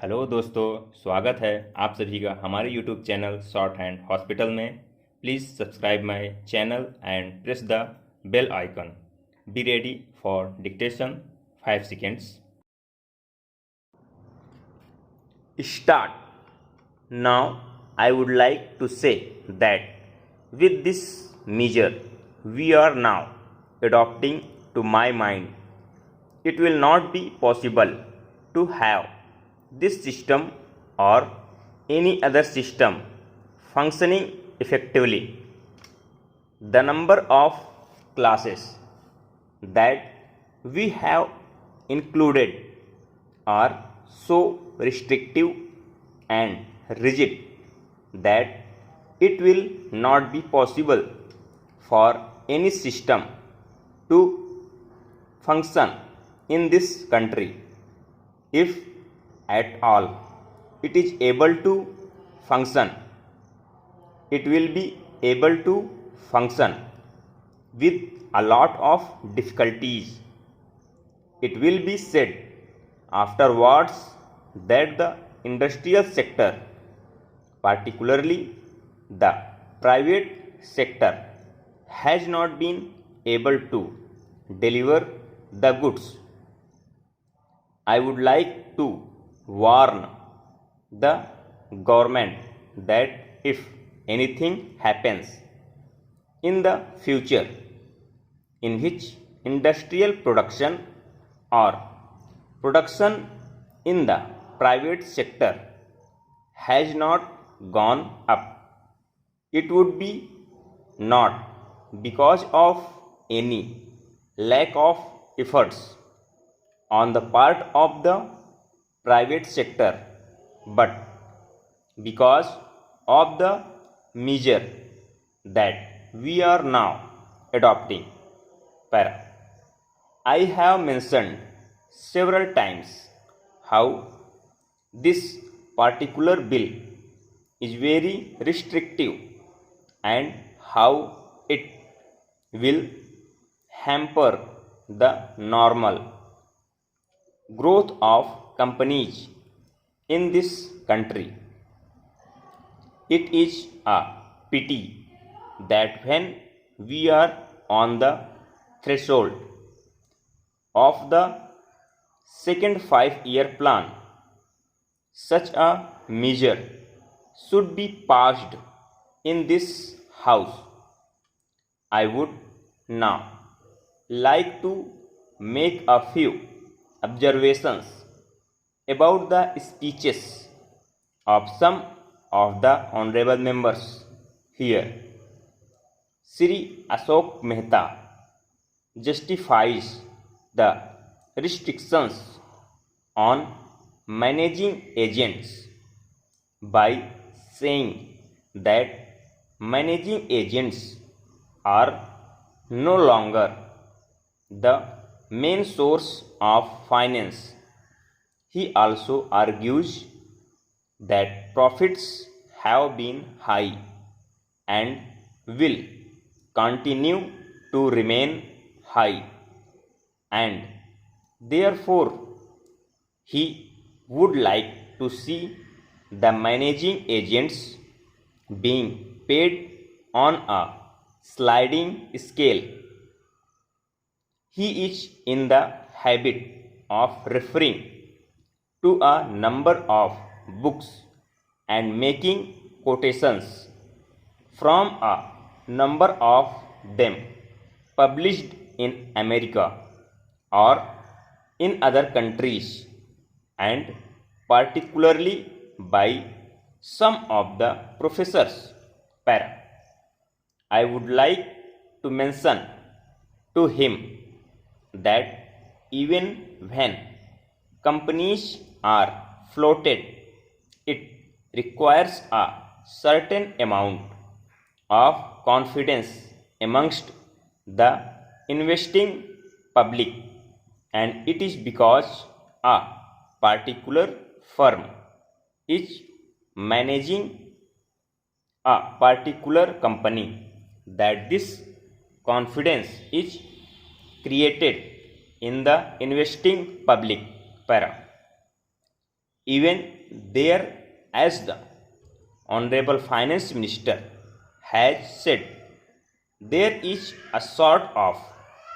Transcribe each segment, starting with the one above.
Hello दोस्तों, स्वागत है आप सभी का हमारे YouTube channel shorthand hospital में। Please subscribe my channel and press the bell icon. Be ready for dictation 5 seconds. Start. Now I would like to say that with this measure we are now adopting, to my mind, it will not be possible to have this system or any other system functioning effectively. The number of classes that we have included are so restrictive and rigid that it will not be possible for any system to function in this country. If at all it is able to function, it will be able to function with a lot of difficulties. It will be said afterwards that the industrial sector, particularly the private sector, has not been able to deliver the goods. I would like to warn the government that if anything happens in the future in which industrial production or production in the private sector has not gone up, it would be not because of any lack of efforts on the part of the private sector, but because of the measure that we are now adopting. Para. I have mentioned several times how this particular bill is very restrictive and how it will hamper the normal growth of companies in this country. It is a pity that when we are on the threshold of the second 5-year plan, such a measure should be passed in this house. I would now like to make a few observations about the speeches of some of the honorable members here. Sri Ashok Mehta justifies the restrictions on managing agents by saying that managing agents are no longer the main source of finance. He also argues that profits have been high and will continue to remain high, and therefore he would like to see the managing agents being paid on a sliding scale. He is in the habit of referring to a number of books and making quotations from a number of them published in America or in other countries, and particularly by some of the professors. Para. I would like to mention to him that even when companies are floated, it requires a certain amount of confidence amongst the investing public, and it is because a particular firm is managing a particular company that this confidence is created in the investing public. Para. even there, as the Honorable Finance Minister has said, there is a sort of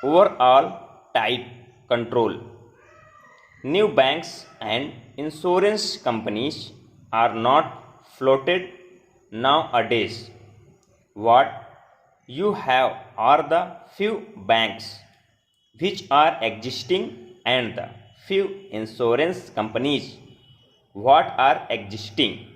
overall tight control. New banks and insurance companies are not floated nowadays. What you have are the few banks which are existing and the few insurance companies what are existing.